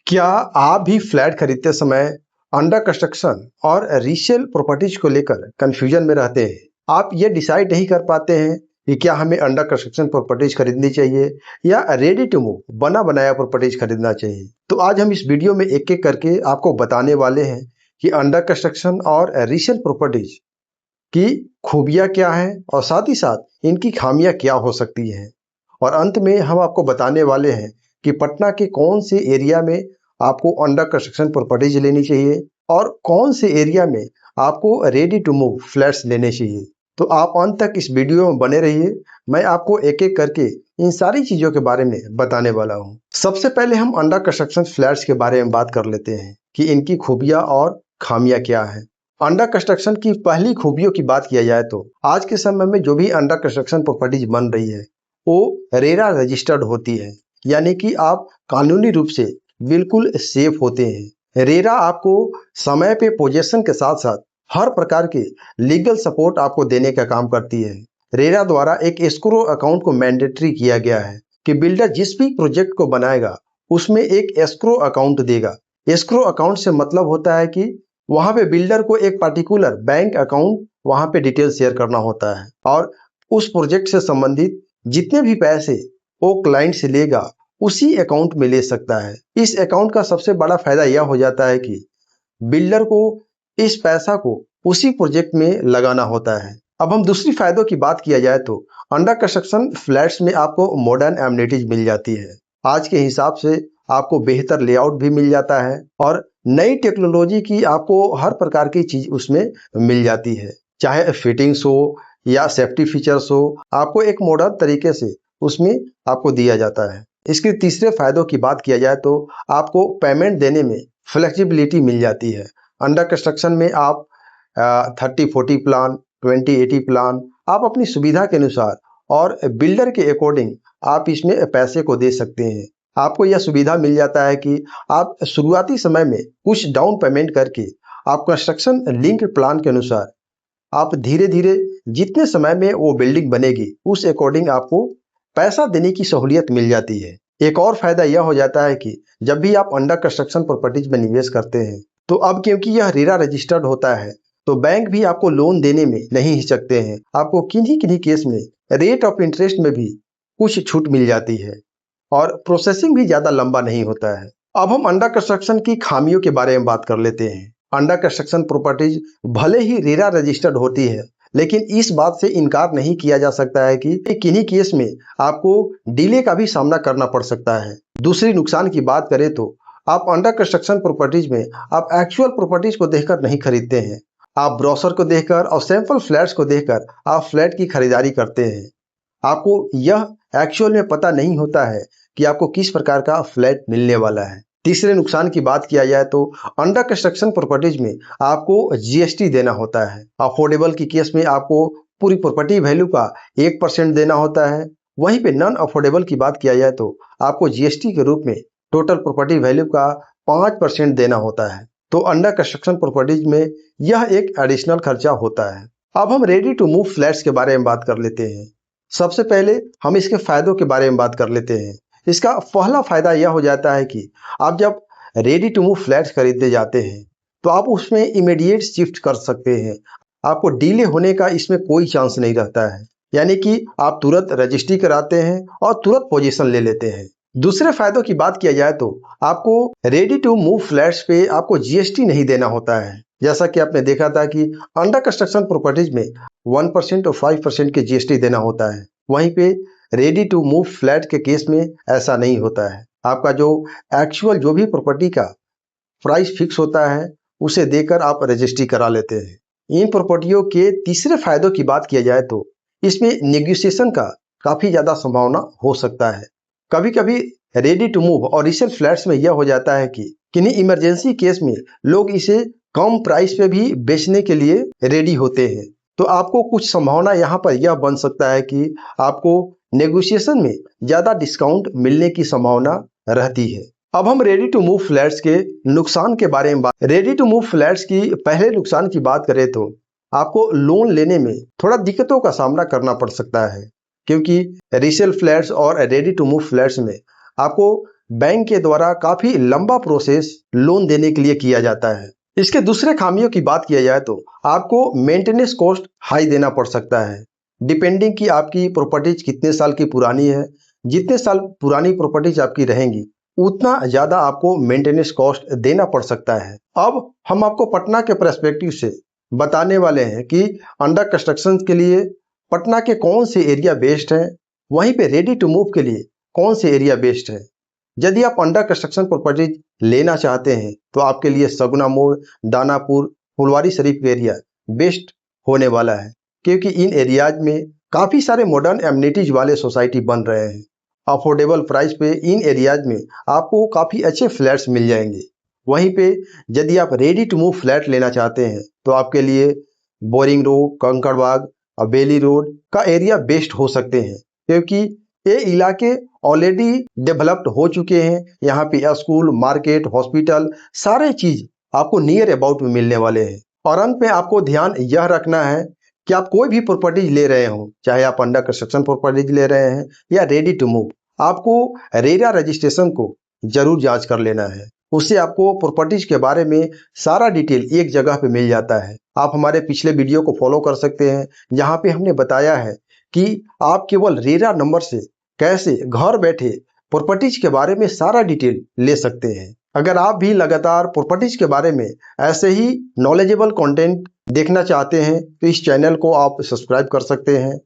क्या आप भी फ्लैट खरीदते समय अंडर कंस्ट्रक्शन और रीसेल प्रॉपर्टीज को लेकर कंफ्यूजन में रहते हैं? आप ये डिसाइड नहीं कर पाते हैं कि क्या हमें अंडर कंस्ट्रक्शन प्रॉपर्टीज खरीदनी चाहिए या रेडी टू मूव बना बनाया प्रॉपर्टीज खरीदना चाहिए। तो आज हम इस वीडियो में एक एक करके आपको बताने वाले हैं कि अंडर कंस्ट्रक्शन और रीसेल प्रॉपर्टीज की खूबियाँ क्या हैं और साथ ही साथ इनकी खामियां क्या हो सकती हैं। और अंत में हम आपको बताने वाले हैं कि पटना के कौन से एरिया में आपको अंडर कंस्ट्रक्शन प्रॉपर्टीज लेनी चाहिए और कौन से एरिया में आपको रेडी टू मूव फ्लैट्स लेने चाहिए। तो आप अंत तक इस वीडियो में बने रहिए। मैं आपको एक एक करके इन सारी चीज़ों के बारे में बताने वाला हूँ। सबसे पहले हम अंडर कंस्ट्रक्शन फ्लैट्स के बारे में बात कर लेते हैं कि इनकी खूबियाँ और खामियाँ क्या हैं। अंडर कंस्ट्रक्शन की पहली खूबियों की बात किया जाए तो आज के समय में जो भी अंडर कंस्ट्रक्शन प्रॉपर्टीज बन रही है वो रेरा रजिस्टर्ड होती है, यानी कि आप कानूनी रूप से बिल्कुल सेफ होते हैं। रेरा आपको समय पे पोजीशन के साथ साथ हर प्रकार के लीगल सपोर्ट आपको देने का काम करती है। रेरा द्वारा एक एस्क्रो अकाउंट को मैंडेटरी किया गया है कि बिल्डर जिस भी प्रोजेक्ट को बनाएगा उसमें एक एस्क्रो अकाउंट देगा। एस्क्रो अकाउंट से मतलब होता है कि वहां पे बिल्डर को एक पर्टिकुलर बैंक अकाउंट वहां पे डिटेल शेयर करना होता है और उस प्रोजेक्ट से संबंधित जितने भी पैसे वो क्लाइंट से लेगा उसी अकाउंट में ले सकता है। इस अकाउंट का सबसे बड़ा फायदा यह हो जाता है कि बिल्डर को इस पैसा को उसी प्रोजेक्ट में लगाना होता है। अब हम दूसरी फायदों की बात किया जाए तो अंडर कंस्ट्रक्शन फ्लैट्स में आपको मॉडर्न एमिनिटीज मिल जाती है। आज के हिसाब से आपको बेहतर लेआउट भी मिल जाता है और नई टेक्नोलॉजी की आपको हर प्रकार की चीज उसमें मिल जाती है, चाहे फिटिंग्स हो या सेफ्टी फीचर्स हो, आपको एक मॉडर्न तरीके से उसमें आपको दिया जाता है। इसके तीसरे फायदों की बात किया जाए तो आपको पेमेंट देने में फ्लेक्सिबिलिटी मिल जाती है। अंडर कंस्ट्रक्शन में आप 30-40 प्लान, 20-80 प्लान आप अपनी सुविधा के अनुसार और बिल्डर के अकॉर्डिंग आप इसमें पैसे को दे सकते हैं। आपको यह सुविधा मिल जाता है कि आप शुरुआती समय में कुछ डाउन पेमेंट करके आप कंस्ट्रक्शन लिंक प्लान के अनुसार आप धीरे धीरे जितने समय में वो बिल्डिंग बनेगी उस अकॉर्डिंग आपको पैसा देने की सहूलियत मिल जाती है। एक और फायदा यह हो जाता है कि जब भी आप अंडर कंस्ट्रक्शन प्रॉपर्टीज में निवेश करते हैं तो अब क्योंकि यह रेरा रजिस्टर्ड होता है तो बैंक भी आपको लोन देने में नहीं हिचकते हैं। आपको किन्हीं किन्हीं केस में रेट ऑफ इंटरेस्ट में भी कुछ छूट मिल जाती है और प्रोसेसिंग भी ज्यादा लंबा नहीं होता है। अब हम अंडर कंस्ट्रक्शन की खामियों के बारे में बात कर लेते हैं। अंडर कंस्ट्रक्शन प्रॉपर्टीज भले ही रेरा रजिस्टर्ड होती है लेकिन इस बात से इनकार नहीं किया जा सकता है कि किन्हीं केस में आपको डिले का भी सामना करना पड़ सकता है। दूसरी नुकसान की बात करें तो आप अंडर कंस्ट्रक्शन प्रॉपर्टीज में आप एक्चुअल प्रॉपर्टीज को देखकर नहीं खरीदते हैं। आप ब्रोशर को देखकर और सैंपल फ्लैट्स को देखकर आप फ्लैट की खरीदारी करते हैं। आपको यह एक्चुअल में पता नहीं होता है कि आपको किस प्रकार का फ्लैट मिलने वाला है। तीसरे नुकसान की बात किया जाए तो अंडर कंस्ट्रक्शन प्रॉपर्टीज में आपको जीएसटी देना होता है। अफोर्डेबल की केस में आपको पूरी प्रॉपर्टी वैल्यू का 1% देना होता है। वहीं पे नॉन अफोर्डेबल की बात किया जाए तो आपको जीएसटी के रूप में टोटल प्रॉपर्टी वैल्यू का 5% देना होता है। तो अंडर कंस्ट्रक्शन प्रॉपर्टीज में यह एक एडिशनल खर्चा होता है। अब हम रेडी टू मूव फ्लैट्स के बारे में बात कर लेते हैं। सबसे पहले हम इसके फायदों के बारे में बात कर लेते हैं। इसका पहला फायदा यह हो जाता है कि आप जब रेडी टू मूव फ्लैट्स खरीदने जाते हैं तो आप उसमें इमीडिएट शिफ्ट कर सकते हैं। आपको डिले होने का इसमें कोई चांस नहीं रहता है, यानी कि आप तुरंत रजिस्ट्री कराते हैं और तुरंत पोजीशन ले लेते हैं। दूसरे फायदों की बात किया जाए तो आपको रेडी टू मूव फ्लैट्स पे आपको जीएसटी नहीं देना होता है। जैसा कि आपने देखा था कि अंडर कंस्ट्रक्शन प्रॉपर्टीज में 1% और 5% के जीएसटी देना होता है, वहीं पे रेडी टू मूव फ्लैट के केस में ऐसा नहीं होता है। आपका जो एक्चुअल जो भी प्रॉपर्टी का प्राइस फिक्स होता है उसे देकर आप रजिस्ट्री करा लेते हैं। इन प्रॉपर्टियों के तीसरे फायदों की बात किया जाए तो इसमें नेगोशिएशन का काफी ज्यादा संभावना हो सकता है। कभी कभी रेडी टू मूव और रीसेल फ्लैट्स में यह हो जाता है कि किन्हीं इमरजेंसी केस में लोग इसे कम प्राइस पे भी बेचने के लिए रेडी होते हैं। तो आपको कुछ संभावना यहाँ पर यह बन सकता है कि आपको नेगोशिएशन में ज्यादा डिस्काउंट मिलने की संभावना रहती है। अब हम रेडी टू मूव फ्लैट्स के नुकसान के बारे में रेडी टू मूव फ्लैट्स की पहले नुकसान की बात करें तो आपको लोन लेने में थोड़ा दिक्कतों का सामना करना पड़ सकता है, क्योंकि रीसेल फ्लैट्स और रेडी टू मूव फ्लैट्स में आपको बैंक के द्वारा काफी लंबा प्रोसेस लोन देने के लिए किया जाता है। इसके दूसरे खामियों की बात किया जाए तो आपको मेंटेनेंस कॉस्ट हाई देना पड़ सकता है। डिपेंडिंग कि आपकी प्रॉपर्टीज कितने साल की पुरानी है, जितने साल पुरानी प्रॉपर्टीज आपकी रहेंगी उतना ज़्यादा आपको मेंटेनेंस कॉस्ट देना पड़ सकता है। अब हम आपको पटना के पर्सपेक्टिव से बताने वाले हैं कि अंडर कंस्ट्रक्शन के लिए पटना के कौन से एरिया बेस्ट हैं, वहीं पे रेडी टू मूव के लिए कौन से एरिया बेस्ट है। यदि आप अंडर कंस्ट्रक्शन प्रॉपर्टीज लेना चाहते हैं तो आपके लिए सगुना मोड़, दानापुर, फुलवारी शरीफ एरिया बेस्ट होने वाला है, क्योंकि इन एरियाज में काफ़ी सारे मॉडर्न एमिनिटीज वाले सोसाइटी बन रहे हैं। अफोर्डेबल प्राइस पे इन एरियाज में आपको काफ़ी अच्छे फ्लैट्स मिल जाएंगे। वहीं पे यदि आप रेडी टू मूव फ्लैट लेना चाहते हैं तो आपके लिए बोरिंग रोड, कंकड़बाग और बेली रोड का एरिया बेस्ट हो सकते हैं, क्योंकि ये इलाके ऑलरेडी डेवलप्ड हो चुके हैं। यहाँ पे स्कूल, मार्केट, हॉस्पिटल सारे चीज आपको नियर अबाउट में मिलने वाले हैं। और अंत में आपको ध्यान यह रखना है कि आप कोई भी प्रॉपर्टीज ले रहे हो, चाहे आप अंडर कंस्ट्रक्शन प्रॉपर्टीज ले रहे हैं या रेडी टू मूव, आपको रेरा रजिस्ट्रेशन को जरूर जांच कर लेना है। उससे आपको प्रॉपर्टीज के बारे में सारा डिटेल एक जगह पे मिल जाता है। आप हमारे पिछले वीडियो को फॉलो कर सकते हैं, जहाँ पे हमने बताया है कि आप केवल रेरा नंबर से कैसे घर बैठे प्रॉपर्टीज के बारे में सारा डिटेल ले सकते हैं। अगर आप भी लगातार प्रॉपर्टीज के बारे में ऐसे ही नॉलेजेबल कंटेंट देखना चाहते हैं तो इस चैनल को आप सब्सक्राइब कर सकते हैं।